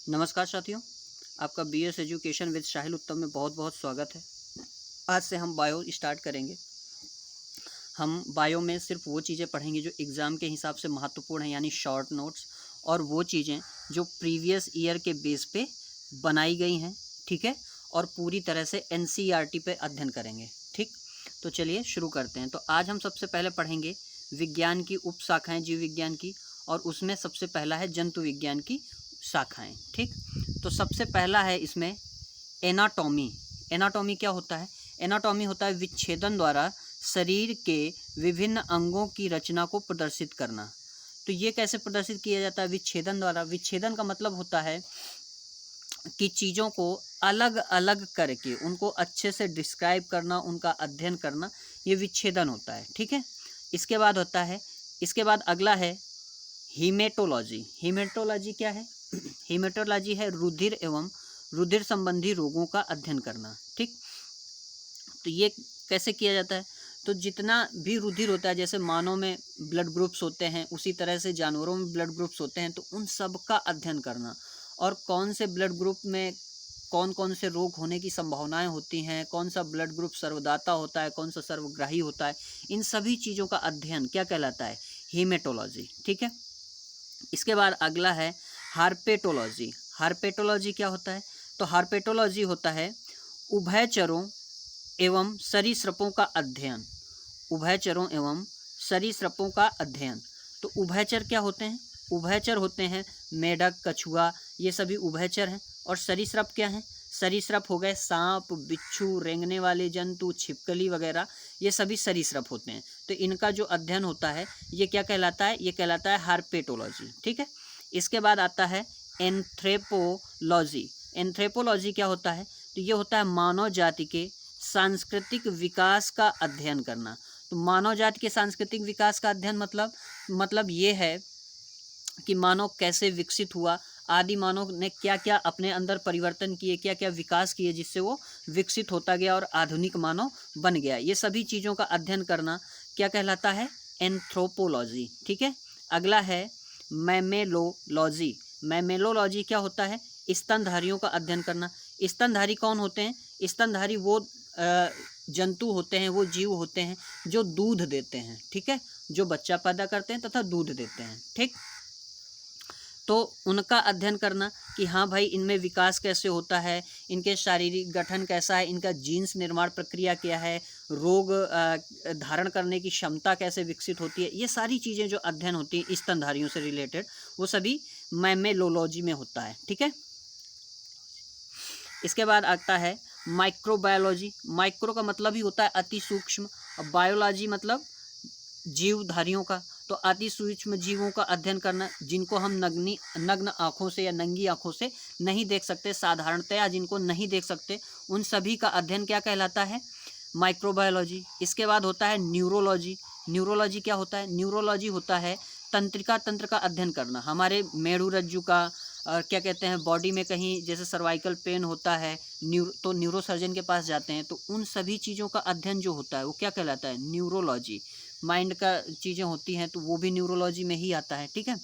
नमस्कार साथियों, आपका बीएस एजुकेशन विद साहिल उत्तम में बहुत बहुत स्वागत है। आज से हम बायो स्टार्ट करेंगे। हम बायो में सिर्फ वो चीज़ें पढ़ेंगे जो एग्ज़ाम के हिसाब से महत्वपूर्ण हैं, यानी शॉर्ट नोट्स, और वो चीज़ें जो प्रीवियस ईयर के बेस पे बनाई गई हैं, ठीक है। और पूरी तरह से एनसीईआरटी पे अध्ययन करेंगे, ठीक। तो चलिए शुरू करते हैं। तो आज हम सबसे पहले पढ़ेंगे विज्ञान की उप शाखाएँ जीव विज्ञान की, और उसमें सबसे पहला है जंतु विज्ञान की शाखाएँ, ठीक। तो सबसे पहला है इसमें एनाटॉमी। एनाटॉमी क्या होता है? एनाटॉमी होता है विच्छेदन द्वारा शरीर के विभिन्न अंगों की रचना को प्रदर्शित करना। तो ये कैसे प्रदर्शित किया जाता है? विच्छेदन द्वारा। विच्छेदन का मतलब होता है कि चीज़ों को अलग अलग करके उनको अच्छे से डिस्क्राइब करना, उनका अध्ययन करना, ये विच्छेदन होता है, ठीक है। इसके बाद अगला है हीमेटोलॉजी। हीमेटोलॉजी क्या है? हीमेटोलॉजी है रुधिर एवं रुधिर संबंधी रोगों का अध्ययन करना, ठीक। तो ये कैसे किया जाता है? तो जितना भी रुधिर होता है, जैसे मानव में ब्लड ग्रुप्स होते हैं, उसी तरह से जानवरों में ब्लड ग्रुप्स होते हैं, तो उन सब का अध्ययन करना, और कौन से ब्लड ग्रुप में कौन कौन से रोग होने की संभावनाएं होती हैं, कौन सा ब्लड ग्रुप सर्वदाता होता है, कौन सा सर्वग्राही होता है, इन सभी चीज़ों का अध्ययन क्या कहलाता है? हीमेटोलॉजी, ठीक है। इसके बाद अगला है हार्पेटोलॉजी। हार्पेटोलॉजी क्या होता है? तो हार्पेटोलॉजी होता है उभयचरों एवं सरीसृपों का अध्ययन। उभयचरों एवं सरीसृपों का अध्ययन। तो उभयचर क्या होते हैं? उभयचर होते हैं मेढक, कछुआ, ये सभी उभयचर हैं। और सरीसृप क्या हैं? सरीसृप हो गए सांप, बिच्छू, रेंगने वाले जंतु, छिपकली वगैरह, ये सभी सरीसृप होते हैं। तो इनका जो अध्ययन होता है ये क्या कहलाता है? ये कहलाता है हार्पेटोलॉजी, ठीक है। इसके बाद आता है एंथ्रोपोलॉजी। एंथ्रोपोलॉजी क्या होता है? तो ये होता है मानव जाति के सांस्कृतिक विकास का अध्ययन करना। तो मानव जाति के सांस्कृतिक विकास का अध्ययन मतलब ये है कि मानव कैसे विकसित हुआ, आदि मानव ने क्या क्या अपने अंदर परिवर्तन किए, क्या क्या विकास किए, जिससे वो विकसित होता गया और आधुनिक मानव बन गया। ये सभी चीज़ों का अध्ययन करना क्या कहलाता है? एंथ्रोपोलॉजी, ठीक है। अगला है मैमेलोलॉजी। मैमेलोलॉजी क्या होता है? स्तनधारियों का अध्ययन करना। स्तनधारी कौन होते हैं? स्तनधारी वो जंतु होते हैं, वो जीव होते हैं जो दूध देते हैं, ठीक है, जो बच्चा पैदा करते हैं तथा दूध देते हैं, ठीक। तो उनका अध्ययन करना कि हाँ भाई, इनमें विकास कैसे होता है, इनके शारीरिक गठन कैसा है, इनका जीन्स निर्माण प्रक्रिया क्या है, रोग धारण करने की क्षमता कैसे विकसित होती है, ये सारी चीज़ें जो अध्ययन होती हैं स्तनधारियों से रिलेटेड, वो सभी मैमेलोलॉजी में होता है, ठीक है। इसके बाद आता है माइक्रोबायोलॉजी। माइक्रो का मतलब ही होता है अति सूक्ष्म, और बायोलॉजी मतलब जीवधारियों का। तो अति सूक्ष्म जीवों का अध्ययन करना, जिनको हम नग्न आँखों से या नंगी आँखों से नहीं देख सकते, साधारणतया जिनको नहीं देख सकते, उन सभी का अध्ययन क्या कहलाता है? माइक्रोबायोलॉजी। इसके बाद होता है न्यूरोलॉजी। न्यूरोलॉजी क्या होता है? न्यूरोलॉजी होता है तंत्रिका तंत्र का अध्ययन करना, हमारे मेरुरज्जु का, क्या कहते हैं, बॉडी में कहीं जैसे सर्वाइकल पेन होता है, तो न्यूरोसर्जन के पास जाते हैं, तो उन सभी चीज़ों का अध्ययन जो होता है वो क्या कहलाता है? न्यूरोलॉजी। माइंड का चीज़ें होती हैं तो वो भी न्यूरोलॉजी में ही आता है, ठीक है।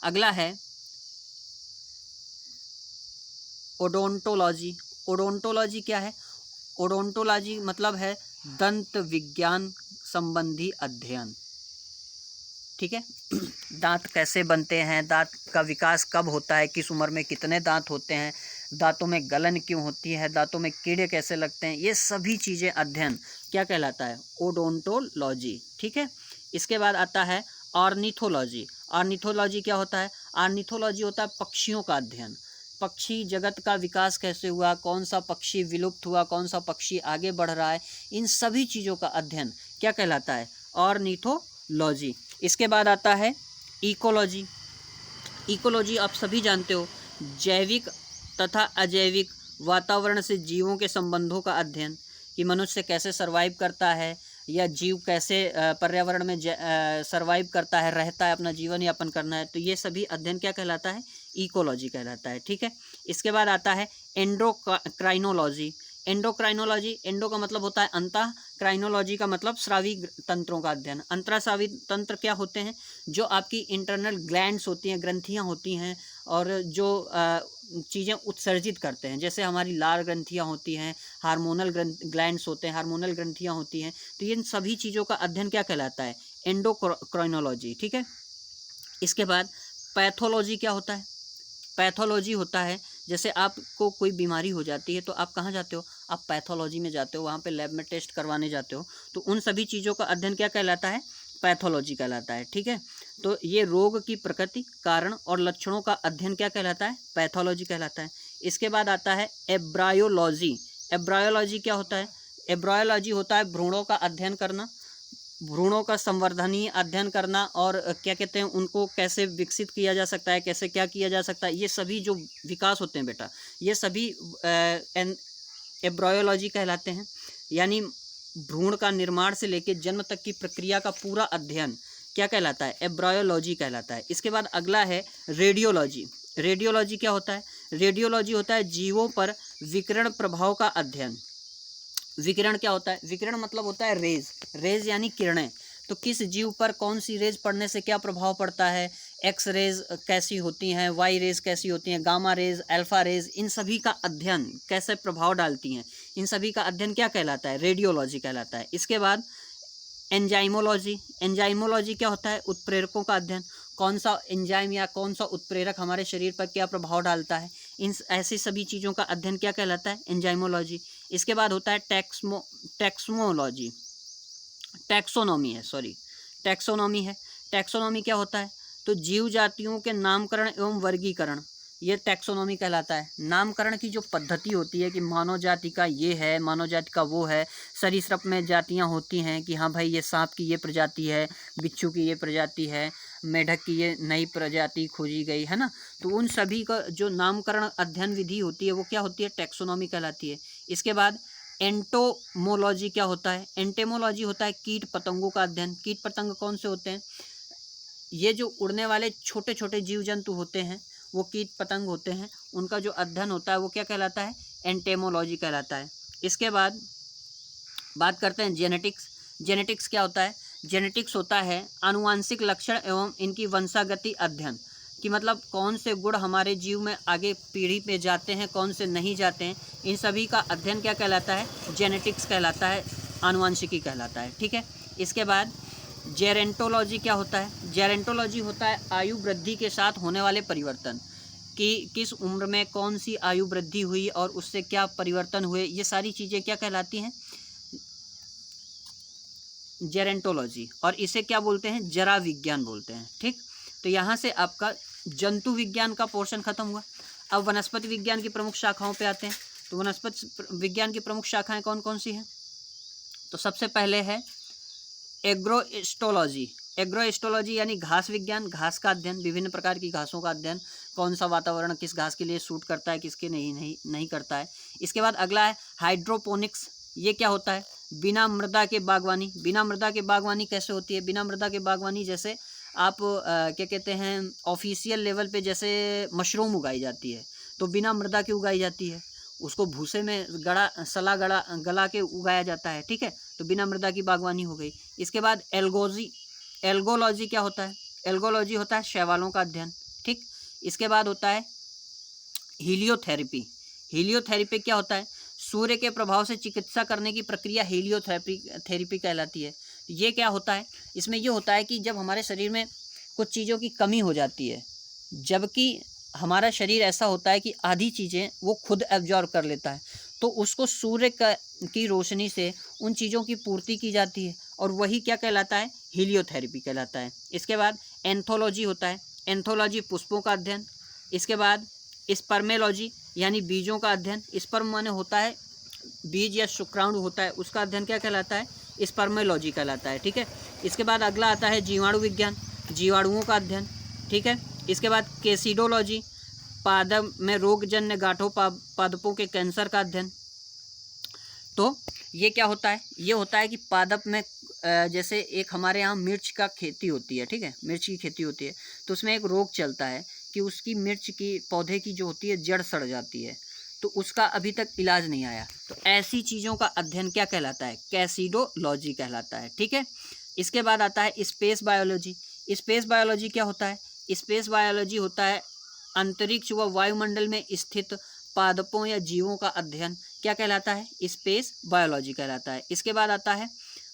अगला है ओडोंटोलॉजी। ओडोंटोलॉजी क्या है? ओडोंटोलॉजी मतलब है दंत विज्ञान संबंधी अध्ययन, ठीक है। दांत कैसे बनते हैं, दांत का विकास कब होता है, किस उम्र में कितने दांत होते हैं, दांतों में गलन क्यों होती है, दांतों में कीड़े कैसे लगते हैं, ये सभी चीज़ें अध्ययन क्या कहलाता है? ओडोंटोलॉजी, ठीक है। इसके बाद आता है ऑर्निथोलॉजी। ऑर्निथोलॉजी क्या होता है? ऑर्निथोलॉजी होता है पक्षियों का अध्ययन। पक्षी जगत का विकास कैसे हुआ, कौन सा पक्षी विलुप्त हुआ, कौन सा पक्षी आगे बढ़ रहा है, इन सभी चीज़ों का अध्ययन क्या कहलाता है? ऑर्निथोलॉजी। इसके बाद आता है इकोलॉजी। इकोलॉजी आप सभी जानते हो, जैविक तथा अजैविक वातावरण से जीवों के संबंधों का अध्ययन, कि मनुष्य कैसे सर्वाइव करता है, या जीव कैसे पर्यावरण में सर्वाइव करता है, रहता है, अपना जीवन यापन करना है, तो ये सभी अध्ययन क्या कहलाता है? इकोलॉजी कहलाता है, ठीक है। इसके बाद आता है एंडोक्राइनोलॉजी। एंडोक्राइनोलॉजी, एंडो का मतलब होता है अंतः, क्राइनोलॉजी का मतलब स्रावी तंत्रों का अध्ययन। अंतरास्रावी तंत्र क्या होते हैं? जो आपकी इंटरनल ग्लैंड्स होती हैं, ग्रंथियां होती हैं, और जो चीज़ें उत्सर्जित करते हैं, जैसे हमारी लाल ग्रंथियां होती हैं, हार्मोनल ग्लैंड्स होते हैं, हार्मोनल ग्रंथियां होती हैं। तो इन सभी चीज़ों का अध्ययन क्या कहलाता है? एंडोक्राइनोलॉजी। ठीक है। इसके बाद पैथोलॉजी क्या होता है? पैथोलॉजी होता है, जैसे आपको कोई बीमारी हो जाती है तो आप कहाँ जाते हो? आप पैथोलॉजी में जाते हो, वहाँ पे लैब में टेस्ट करवाने जाते हो। तो उन सभी चीज़ों का अध्ययन क्या कहलाता है? पैथोलॉजी कहलाता है। ठीक है। तो ये रोग की प्रकृति, कारण और लक्षणों का अध्ययन क्या कहलाता है? पैथोलॉजी कहलाता है। इसके बाद आता है एब्रायोलॉजी। एब्रायोलॉजी क्या होता है? एब्रायोलॉजी होता है भ्रूणों का अध्ययन करना, भ्रूणों का संवर्धनीय अध्ययन करना, और क्या कहते हैं, उनको कैसे विकसित किया जा सकता है, कैसे क्या किया जा सकता है, ये सभी जो विकास होते हैं बेटा, ये सभी एब्रायोलॉजी कहलाते हैं। यानी भ्रूण का निर्माण से लेकर जन्म तक की प्रक्रिया का पूरा अध्ययन क्या कहलाता है? एब्रायोलॉजी कहलाता है। इसके बाद अगला है रेडियोलॉजी। रेडियोलॉजी क्या होता है? रेडियोलॉजी होता है जीवों पर विकिरण प्रभाव का अध्ययन। विकिरण क्या होता है? विकिरण मतलब होता है रेज। रेज यानी किरणें। तो किस जीव पर कौन सी रेज पड़ने से क्या प्रभाव पड़ता है? एक्स रेज कैसी होती हैं, वाई रेज कैसी होती हैं, गामा रेज, अल्फा रेज, इन सभी का अध्ययन कैसे प्रभाव डालती हैं, इन सभी का अध्ययन क्या कहलाता है? रेडियोलॉजी कहलाता है। इसके बाद एंजाइमोलॉजी। एंजाइमोलॉजी क्या होता है? उत्प्रेरकों का अध्ययन। कौन सा एंजाइम या कौन सा उत्प्रेरक हमारे शरीर पर क्या प्रभाव डालता है, इन ऐसी सभी चीज़ों का अध्ययन क्या कहलाता है? एंजाइमोलॉजी। इसके बाद होता है टैक्सोनॉमी है। टैक्सोनॉमी है। टैक्सोनॉमी क्या होता है? तो जीव जातियों के नामकरण एवं वर्गीकरण, ये टैक्सोनॉमी कहलाता है। नामकरण की जो पद्धति होती है कि मानव जाति का ये है, मानव जाति का वो है। सरीसृप में जातियां होती हैं कि हाँ भाई ये सांप की ये प्रजाति है, बिच्छू की ये प्रजाति है, मेढक की ये नई प्रजाति खोजी गई है ना। तो उन सभी का जो नामकरण अध्ययन विधि होती है वो क्या होती है? टैक्सोनॉमी कहलाती है। इसके बाद एंटोमोलॉजी क्या होता है? एंटेमोलॉजी होता है कीट पतंगों का अध्ययन। कीट पतंग कौन से होते हैं? ये जो उड़ने वाले छोटे छोटे जीव जंतु होते हैं वो कीट पतंग होते हैं, उनका जो अध्ययन होता है वो क्या कहलाता है? एंटेमोलॉजी कहलाता है। इसके बाद बात करते हैं जेनेटिक्स। जेनेटिक्स क्या होता है? जेनेटिक्स होता है आनुवांशिक लक्षण एवं इनकी वंशागति अध्ययन, कि मतलब कौन से गुण हमारे जीव में आगे पीढ़ी पे जाते हैं, कौन से नहीं जाते हैं, इन सभी का अध्ययन क्या कहलाता है? जेनेटिक्स कहलाता है, आनुवांशिकी कहलाता है। ठीक है। इसके बाद जेरेंटोलॉजी क्या होता है? जेरेंटोलॉजी होता है आयु वृद्धि के साथ होने वाले परिवर्तन, कि किस उम्र में कौन सी आयु वृद्धि हुई और उससे क्या परिवर्तन हुए, ये सारी चीज़ें क्या कहलाती हैं? जेरेंटोलॉजी। और इसे क्या बोलते हैं? जरा विज्ञान बोलते हैं। ठीक। तो यहाँ से आपका जंतु विज्ञान का पोर्शन खत्म हुआ। अब वनस्पति विज्ञान की प्रमुख शाखाओं पे आते हैं। तो वनस्पति विज्ञान की प्रमुख शाखाएं कौन कौन सी हैं? तो सबसे पहले है एग्रोइस्टोलॉजी। एग्रोइस्टोलॉजी यानी घास विज्ञान, घास का अध्ययन, विभिन्न प्रकार की घासों का अध्ययन, कौन सा वातावरण किस घास के लिए सूट करता है, किसके नहीं करता है। इसके बाद अगला है हाइड्रोपोनिक्स। ये क्या होता है? बिना मृदा के बागवानी। बिना मृदा के बागवानी कैसे होती है? बिना मृदा के बागवानी जैसे आप क्या कहते हैं, ऑफिशियल लेवल पे जैसे मशरूम उगाई जाती है, तो बिना मृदा के उगाई जाती है, उसको भूसे में गला के उगाया जाता है। ठीक है। तो बिना मृदा की बागवानी हो गई। इसके बाद एल्गोलॉजी क्या होता है? एल्गोलॉजी होता है शैवालों का अध्ययन। ठीक। इसके बाद होता है हीलियोथेरेपी। हीलियोथेरेपी क्या होता है? सूर्य के प्रभाव से चिकित्सा करने की प्रक्रिया हीलियोथेरेपी कहलाती है। ये क्या होता है? इसमें ये होता है कि जब हमारे शरीर में कुछ चीज़ों की कमी हो जाती है, जबकि हमारा शरीर ऐसा होता है कि आधी चीज़ें वो खुद एब्जॉर्ब कर लेता है, तो उसको सूर्य की रोशनी से उन चीज़ों की पूर्ति की जाती है, और वही क्या कहलाता है? हीलियोथेरेपी कहलाता है। इसके बाद एंथोलॉजी होता है। एंथोलॉजी पुष्पों का अध्ययन। इसके बाद स्पर्मेलॉजी यानी बीजों का अध्ययन। स्पर्म माने होता है बीज या शुक्राणु होता है, उसका अध्ययन क्या कहलाता है? स्पर्मेलॉजी कहलाता है। ठीक है। इसके बाद अगला आता है जीवाणु विज्ञान, जीवाणुओं का अध्ययन। ठीक है। इसके बाद केसिडोलॉजी, पादप में रोगजन्य गांठों पादपों के कैंसर का अध्ययन। तो ये क्या होता है? ये होता है कि पादप में जैसे एक हमारे यहाँ मिर्च का खेती होती है। ठीक है। मिर्च की खेती होती है, तो उसमें एक रोग चलता है कि उसकी मिर्च की पौधे की जो होती है जड़ सड़ जाती है। तो उसका अभी तक इलाज नहीं आया। तो ऐसी चीज़ों का अध्ययन क्या कहलाता है? कैसिडोलॉजी कहलाता है। ठीक है, इसके बाद आता है स्पेस बायोलॉजी। स्पेस बायोलॉजी क्या होता है? स्पेस बायोलॉजी होता है अंतरिक्ष व वायुमंडल में स्थित पादपों या जीवों का अध्ययन। क्या कहलाता है? स्पेस बायोलॉजी कहलाता है। इसके बाद आता है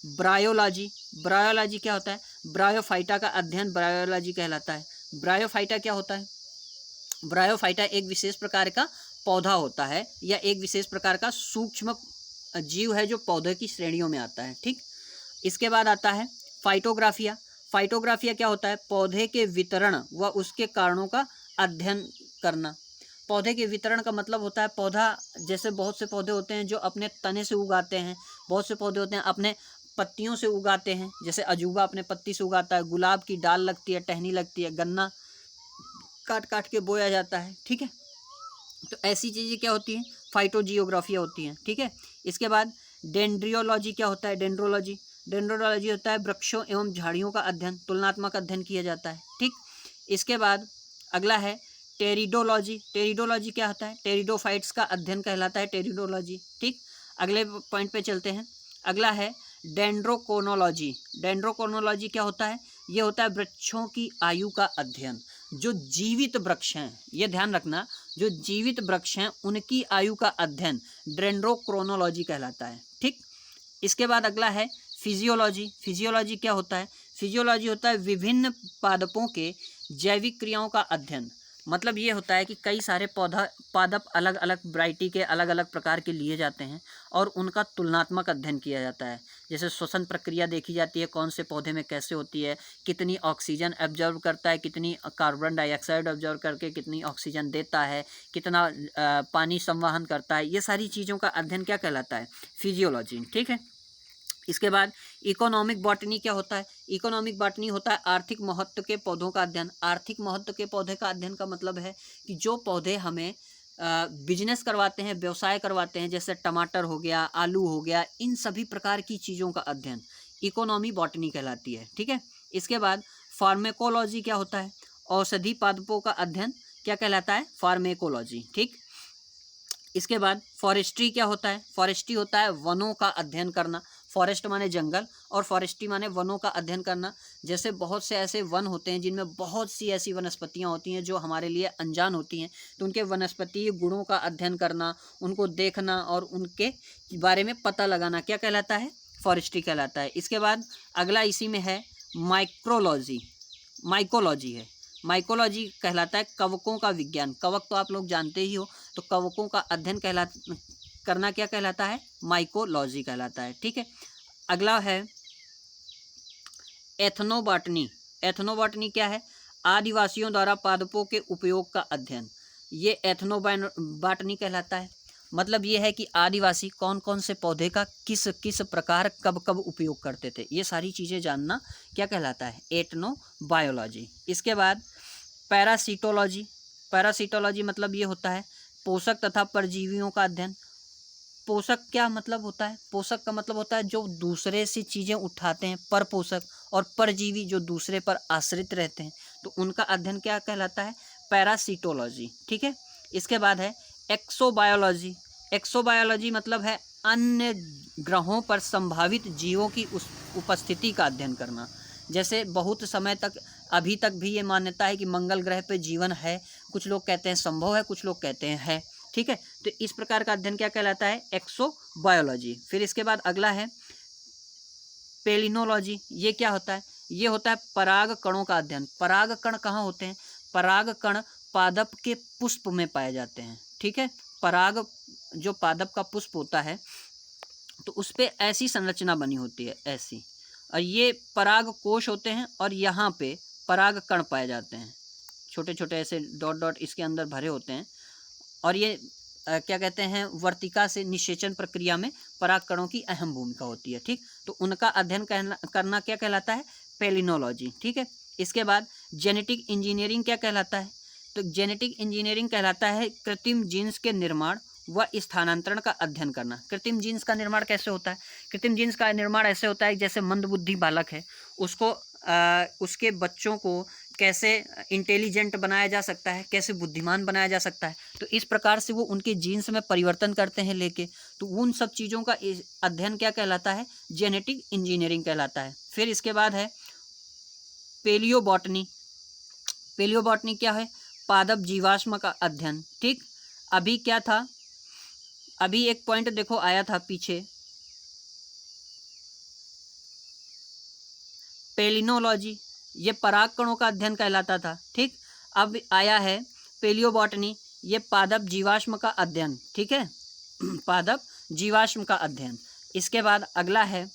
ब्रायोलॉजी। ब्रायोलॉजी क्या होता है? ब्रायोफाइटा का अध्ययन ब्रायोलॉजी कहलाता है। ब्रायोफाइटा क्या होता है? ब्रायोफाइटा एक विशेष प्रकार का पौधा होता है या एक विशेष प्रकार का सूक्ष्म जीव है जो पौधे की श्रेणियों में आता है। ठीक, इसके बाद आता है फाइटोग्राफिया। फाइटोग्राफिया क्या होता है? पौधे के वितरण व उसके कारणों का अध्ययन करना। पौधे के वितरण का मतलब होता है पौधा, जैसे बहुत से पौधे होते हैं जो अपने तने से उगाते हैं, बहुत से पौधे होते हैं अपने पत्तियों से उगाते हैं, जैसे अजूबा अपने पत्ती से उगाता है, गुलाब की डाल लगती है, टहनी लगती है, गन्ना काट काट के बोया जाता है। ठीक है, तो ऐसी चीज़ें क्या होती हैं? फाइटोजियोग्राफिया होती हैं। ठीक है, इसके बाद डेंड्रियोलॉजी क्या होता है? डेंड्रोलॉजी। डेंड्रोलॉजी होता है वृक्षों एवं झाड़ियों का अध्ययन, तुलनात्मक अध्ययन किया जाता है। ठीक, इसके बाद अगला है टेरिडोलॉजी। टेरिडोलॉजी क्या होता है? टेरिडोफाइट्स का अध्ययन कहलाता है टेरिडोलॉजी। ठीक, अगले पॉइंट पे चलते हैं। अगला है डेंड्रोकोनोलॉजी। डेंड्रोकोनोलॉजी क्या होता है? ये होता है वृक्षों की आयु का अध्ययन। जो जीवित वृक्ष हैं, ये ध्यान रखना, जो जीवित वृक्ष हैं उनकी आयु का अध्ययन डेंड्रोक्रोनोलॉजी कहलाता है। ठीक, इसके बाद अगला है फिजियोलॉजी। फिजियोलॉजी क्या होता है? फिजियोलॉजी होता है विभिन्न पादपों के जैविक क्रियाओं का अध्ययन। मतलब ये होता है कि कई सारे पादप अलग अलग वैरायटी के अलग अलग प्रकार के लिए जाते हैं और उनका तुलनात्मक अध्ययन किया जाता है। जैसे श्वसन प्रक्रिया देखी जाती है, कौन से पौधे में कैसे होती है, कितनी ऑक्सीजन एब्जॉर्व करता है, कितनी कार्बन डाइऑक्साइड एब्जॉर्व करके कितनी ऑक्सीजन देता है, कितना पानी संवहन करता है, ये सारी चीज़ों का अध्ययन क्या कहलाता है? फिजियोलॉजी। ठीक है, इसके बाद इकोनॉमिक बॉटनी क्या होता है? इकोनॉमिक बॉटनी होता है आर्थिक महत्व के पौधों का अध्ययन। आर्थिक महत्व के पौधे का अध्ययन का मतलब है कि जो पौधे हमें बिजनेस करवाते हैं, व्यवसाय करवाते हैं, जैसे टमाटर हो गया, आलू हो गया, इन सभी प्रकार की चीज़ों का अध्ययन इकोनॉमी बॉटनी कहलाती है। ठीक है, इसके बाद फार्मेकोलॉजी क्या होता है? औषधि पादपों का अध्ययन क्या कहलाता है? फार्मेकोलॉजी। ठीक, इसके बाद फॉरेस्ट्री क्या होता है? फॉरेस्ट्री होता है वनों का अध्ययन करना। फॉरेस्ट माने जंगल और फॉरेस्ट्री माने वनों का अध्ययन करना। जैसे बहुत से ऐसे वन होते हैं जिनमें बहुत सी ऐसी वनस्पतियां होती हैं जो हमारे लिए अनजान होती हैं, तो उनके वनस्पति गुणों का अध्ययन करना, उनको देखना और उनके बारे में पता लगाना क्या कहलाता है? फॉरेस्ट्री कहलाता है। इसके बाद अगला इसी में है माइक्रोलॉजी। माइकोलॉजी है। माइकोलॉजी कहलाता है कवकों का विज्ञान। कवक तो आप लोग जानते ही हो, तो कवकों का अध्ययन करना क्या कहलाता है? माइकोलॉजी कहलाता है। ठीक है, अगला है एथनोबॉटनी। एथनोबॉटनी क्या है? आदिवासियों द्वारा पादपों के उपयोग का अध्ययन, ये एथनोबॉटनी कहलाता है। मतलब ये है कि आदिवासी कौन कौन से पौधे का किस किस प्रकार कब कब उपयोग करते थे, ये सारी चीज़ें जानना क्या कहलाता है? एथनोबायोलॉजी। इसके बाद पैरासिटोलॉजी। पैरासिटोलॉजी मतलब ये होता है पोषक तथा परजीवियों का अध्ययन। पोषक क्या मतलब होता है? पोषक का मतलब होता है जो दूसरे से चीज़ें उठाते हैं, पर पोषक, और परजीवी जो दूसरे पर आश्रित रहते हैं, तो उनका अध्ययन क्या कहलाता है? पैरासिटोलॉजी। ठीक है, इसके बाद है एक्सोबायोलॉजी। एक्सोबायोलॉजी मतलब है अन्य ग्रहों पर संभावित जीवों की उस उपस्थिति का अध्ययन करना। जैसे बहुत समय तक अभी तक भी ये मान्यता है कि मंगल ग्रह पे जीवन है, कुछ लोग कहते हैं संभव है, कुछ लोग कहते हैं है। ठीक है, तो इस प्रकार का अध्ययन क्या कहलाता है? एक्सोबायोलॉजी। फिर इसके बाद अगला है पेलिनोलॉजी। ये क्या होता है? ये होता है पराग कणों का अध्ययन। पराग कण कहाँ होते हैं? पराग कण पादप के पुष्प में पाए जाते हैं। ठीक है, पराग जो पादप का पुष्प होता है तो उस पर ऐसी संरचना बनी होती है, ऐसी, और ये पराग कोश होते हैं और यहाँ पे पराग कण पाए जाते हैं, छोटे छोटे ऐसे डॉट डॉट इसके अंदर भरे होते हैं, और ये क्या कहते हैं, वर्तिका से निषेचन प्रक्रिया में पराग कणों की अहम भूमिका होती है। ठीक, तो उनका अध्ययन करना क्या कहलाता है? पेलिनोलॉजी। ठीक है, इसके बाद जेनेटिक इंजीनियरिंग क्या कहलाता है? तो जेनेटिक इंजीनियरिंग कहलाता है कृत्रिम जीन्स के निर्माण व स्थानांतरण का अध्ययन करना। कृत्रिम जीन्स का निर्माण कैसे होता है? कृत्रिम जीन्स का निर्माण ऐसे होता है जैसे मंदबुद्धि बालक है, उसको उसके बच्चों को कैसे इंटेलिजेंट बनाया जा सकता है, कैसे बुद्धिमान बनाया जा सकता है। तो इस प्रकार से वो उनके जीन्स में परिवर्तन करते हैं लेके, तो उन सब चीज़ों का अध्ययन क्या कहलाता है, जेनेटिक इंजीनियरिंग कहलाता है। फिर इसके बाद है पेलियोबॉटनी। पेलियोबॉटनी क्या है, पादप जीवाश्म का अध्ययन। ठीक, अभी क्या था, अभी एक पॉइंट देखो आया था पीछे, पेलिनोलॉजी, ये पराग कणों का अध्ययन कहलाता था। ठीक, अब आया है पेलियोबॉटनी, ये पादप जीवाश्म का अध्ययन। ठीक है, पादप जीवाश्म का अध्ययन। इसके बाद अगला है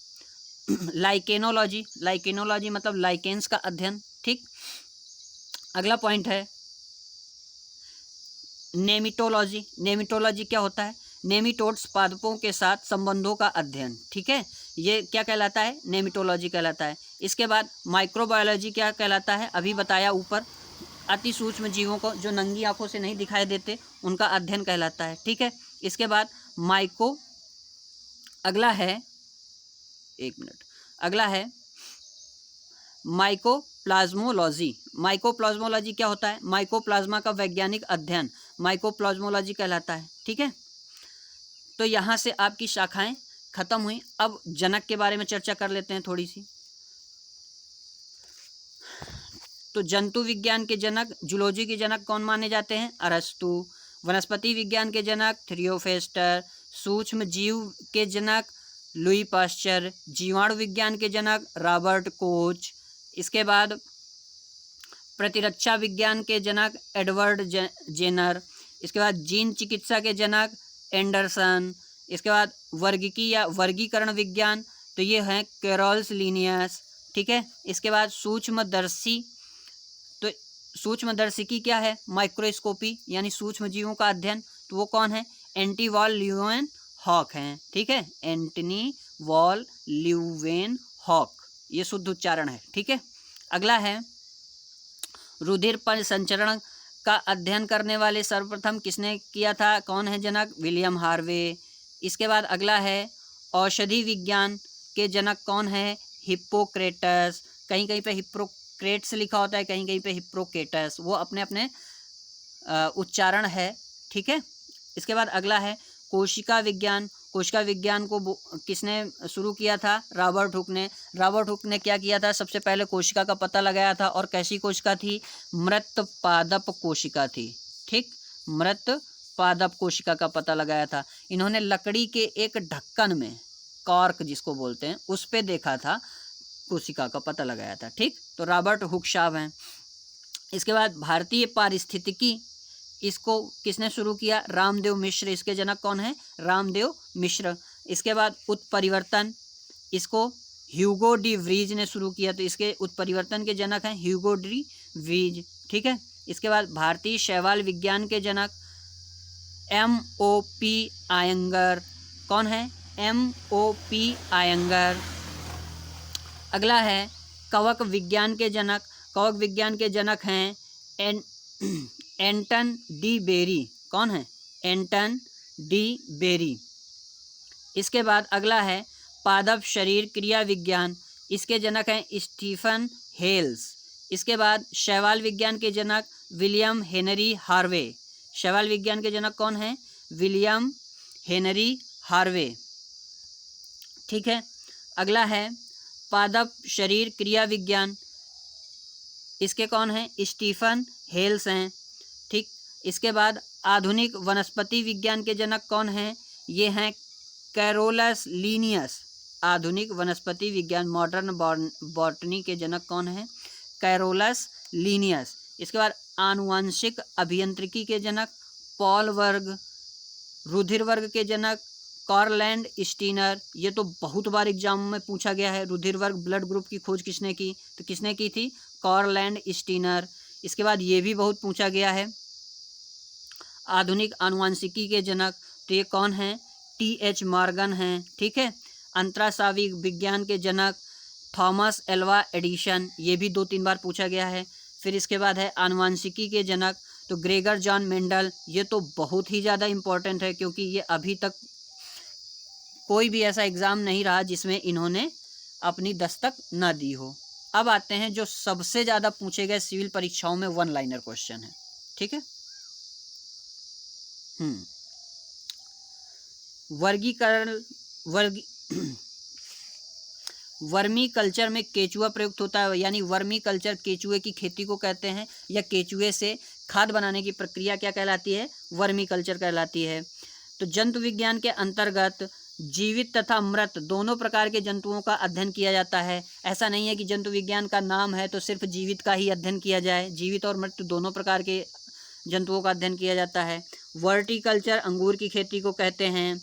लाइकेनोलॉजी। लाइकेनोलॉजी मतलब लाइकेन्स का अध्ययन। ठीक, अगला पॉइंट है नेमिटोलॉजी। नेमिटोलॉजी क्या होता है, नेमिटोड्स पादपों के साथ संबंधों का अध्ययन। ठीक है, ये क्या कहलाता है, नेमिटोलॉजी कहलाता है। इसके बाद माइक्रोबायोलॉजी क्या कहलाता है, अभी बताया ऊपर, अति सूक्ष्म जीवों को जो नंगी आंखों से नहीं दिखाई देते उनका अध्ययन कहलाता है। ठीक है, इसके बाद अगला है, एक मिनट, अगला है माइकोप्लाज्मोलॉजी। माइकोप्लाज्मोलॉजी क्या होता है, माइकोप्लाज्मा का वैज्ञानिक अध्ययन माइकोप्लाज्मोलॉजी कहलाता है। ठीक है, तो यहाँ से आपकी शाखाएं खत्म हुई। अब जनक के बारे में चर्चा कर लेते हैं थोड़ी सी। तो जंतु विज्ञान के जनक, जूलॉजी के जनक कौन माने जाते हैं, अरस्तु। वनस्पति विज्ञान के जनक थियोफ्रेस्टर। सूक्ष्म जीव के जनक लुई पाश्चर। जीवाणु विज्ञान के जनक रॉबर्ट कोच। इसके बाद प्रतिरक्षा विज्ञान के जनक एडवर्ड जेनर। इसके बाद जीन चिकित्सा के जनक एंडरसन। इसके बाद वर्गीकी या वर्गीकरण विज्ञान, तो ये हैं कैरोल्स लिनियस। ठीक है, इसके बाद सूक्ष्मदर्शी, तो सूक्ष्मदर्शिकी क्या है, माइक्रोस्कोपी यानी सूक्ष्म जीवों का अध्ययन, तो वो कौन है, एंटी वॉल ल्यूवेन हॉक हैं। ठीक है, एंटनी वॉल ल्यूवेन हॉक, ये शुद्ध उच्चारण है। ठीक है, अगला है रुधिर संचरण का अध्ययन करने वाले सर्वप्रथम किसने किया था, कौन है जनक, विलियम हार्वे। इसके बाद अगला है औषधि विज्ञान के जनक कौन है, हिप्पोक्रेटस। कहीं कहीं पे हिप्पोक्रेट्स लिखा होता है, कहीं कहीं पे हिप्पोक्रेटस, वो अपने अपने उच्चारण है। ठीक है, इसके बाद अगला है कोशिका विज्ञान। कोशिका विज्ञान को किसने शुरू किया था, रॉबर्ट हुक ने। रॉबर्ट हुक ने क्या किया था, सबसे पहले कोशिका का पता लगाया था, और कैसी कोशिका थी, मृत पादप कोशिका थी। ठीक, मृत पादप कोशिका का पता लगाया था। इन्होंने लकड़ी के एक ढक्कन में, कॉर्क जिसको बोलते हैं, उस पे देखा था, कोशिका का पता लगाया था। ठीक, तो रॉबर्ट हुक साहब हैं। इसके बाद भारतीय पारिस्थितिकी, इसको किसने शुरू किया, रामदेव मिश्र। इसके जनक कौन है, रामदेव मिश्र। इसके बाद उत्परिवर्तन, इसको ह्यूगो डी व्रीज ने शुरू किया, तो इसके उत्परिवर्तन के जनक हैं ह्यूगो डी व्रीज। ठीक है, इसके बाद भारतीय शैवाल विज्ञान के जनक M.O.P. आयंगर। कौन है, M.O.P. आयंगर। अगला है कवक विज्ञान के जनक। कवक विज्ञान के जनक हैं एंटन डी बेरी। कौन है, एंटन डी बेरी। इसके बाद अगला है पादप शरीर क्रिया विज्ञान, इसके जनक हैं स्टीफन हेल्स। इसके बाद शैवाल विज्ञान के जनक विलियम हेनरी हार्वे। शैवाल विज्ञान के जनक कौन हैं, विलियम हेनरी हार्वे। ठीक है, अगला है पादप शरीर क्रिया विज्ञान, इसके कौन हैं, स्टीफन हेल्स हैं। ठीक, इसके बाद आधुनिक वनस्पति विज्ञान के जनक कौन हैं, ये हैं कैरोलस लीनियस। आधुनिक वनस्पति विज्ञान, मॉडर्न बॉटनी के जनक कौन हैं, कैरोलस लीनियस। इसके बाद आनुवंशिक अभियांत्रिकी के जनक पॉल वर्ग। रुधिर वर्ग के जनक कार्लैंड स्टीनर। ये तो बहुत बार एग्जाम में पूछा गया है, रुधिर वर्ग ब्लड ग्रुप की खोज किसने की, तो किसने की थी, कार्लैंड स्टीनर। इसके बाद ये भी बहुत पूछा गया है, आधुनिक आनुवंशिकी के जनक, तो ये कौन हैं, T.H. मॉर्गन हैं। ठीक है, अंतरास्रावी विज्ञान के जनक थॉमस एल्वा एडिशन, ये भी 2-3 बार पूछा गया है। फिर इसके बाद है आनुवंशिकी के जनक, तो ग्रेगर जॉन मेंडल। ये तो बहुत ही ज़्यादा इम्पोर्टेंट है, क्योंकि ये अभी तक कोई भी ऐसा एग्ज़ाम नहीं रहा जिसमें इन्होंने अपनी दस्तक न दी हो। अब आते हैं जो सबसे ज़्यादा पूछे गए सिविल परीक्षाओं में वन लाइनर क्वेश्चन है, ठीक है। वर्गीकरण वर्मी कल्चर में केचुआ प्रयुक्त होता है, यानी वर्मी कल्चर केचुए की खेती को कहते हैं, या केचुए से खाद बनाने की प्रक्रिया क्या कहलाती है, वर्मी कल्चर कहलाती है। तो जंतु विज्ञान के अंतर्गत जीवित तथा मृत दोनों प्रकार के जंतुओं का अध्ययन किया जाता है। ऐसा नहीं है कि जंतु विज्ञान का नाम है तो सिर्फ जीवित का ही अध्ययन किया जाए, जीवित और मृत दोनों प्रकार के जंतुओं का अध्ययन किया जाता है। वर्टिकल्चर अंगूर की खेती को कहते हैं।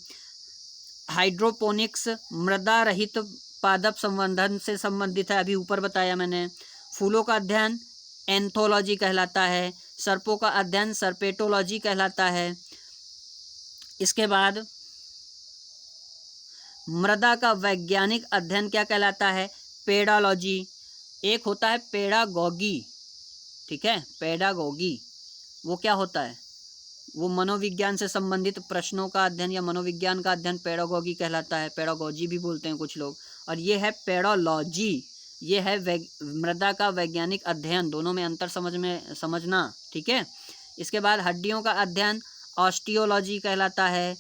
हाइड्रोपोनिक्स मृदा रहित पादप संवर्धन से संबंधित है, अभी ऊपर बताया मैंने। फूलों का अध्ययन एंथोलॉजी कहलाता है। सर्पों का अध्ययन सर्पेटोलॉजी कहलाता है। इसके बाद मृदा का वैज्ञानिक अध्ययन क्या कहलाता है, पेडालॉजी। एक होता है पेडागॉगी, ठीक है, पेडागॉगी वो क्या होता है, वो मनोविज्ञान से संबंधित प्रश्नों का अध्ययन या मनोविज्ञान का अध्ययन पेडागॉगी कहलाता है, पेडागॉजी भी बोलते हैं कुछ लोग। और ये है पेडोलॉजी, ये है मृदा का वैज्ञानिक अध्ययन, दोनों में अंतर समझना, ठीक है। इसके बाद हड्डियों का अध्ययन ऑस्टियोलॉजी कहलाता है।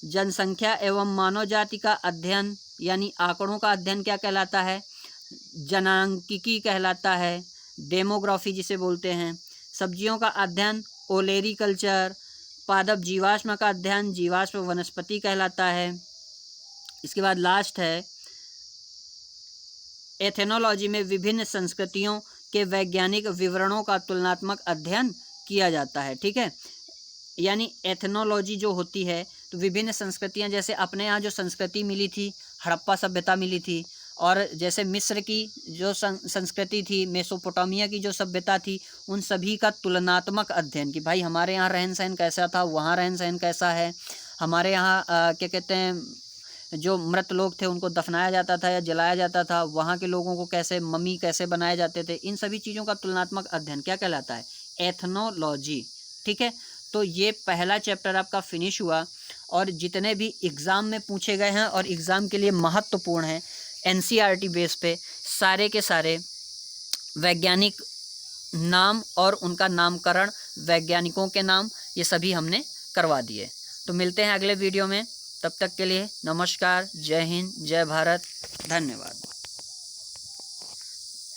जनसंख्या एवं मानव जाति का अध्ययन यानी आंकड़ों का अध्ययन क्या कहलाता है, जनांकिकी कहलाता है, डेमोग्राफी जिसे बोलते हैं। सब्जियों का अध्ययन ओलेरिकल्चर। पादप जीवाश्म का अध्ययन जीवाश्म वनस्पति कहलाता है। इसके बाद लास्ट है एथेनोलॉजी में विभिन्न संस्कृतियों के वैज्ञानिक विवरणों का तुलनात्मक अध्ययन किया जाता है, ठीक है। यानी एथेनोलॉजी जो होती है तो विभिन्न संस्कृतियां, जैसे अपने यहाँ जो संस्कृति मिली थी हड़प्पा सभ्यता मिली थी, और जैसे मिस्र की जो संस्कृति थी, मेसोपोटामिया की जो सभ्यता थी, उन सभी का तुलनात्मक अध्ययन कि भाई हमारे यहाँ रहन सहन कैसा था, वहाँ रहन सहन कैसा है, हमारे यहाँ क्या कहते हैं जो मृत लोग थे उनको दफनाया जाता था या जलाया जाता था, वहाँ के लोगों को कैसे मम्मी कैसे बनाए जाते थे, इन सभी चीज़ों का तुलनात्मक अध्ययन क्या कहलाता है, एथनोलॉजी, ठीक है। तो ये पहला चैप्टर आपका फिनिश हुआ, और जितने भी एग्ज़ाम में पूछे गए हैं और एग्ज़ाम के लिए महत्वपूर्ण हैं एनसीईआरटी बेस पे सारे के सारे वैज्ञानिक नाम और उनका नामकरण, वैज्ञानिकों के नाम, ये सभी हमने करवा दिए। तो मिलते हैं अगले वीडियो में, तब तक के लिए नमस्कार, जय हिंद, जय भारत, धन्यवाद।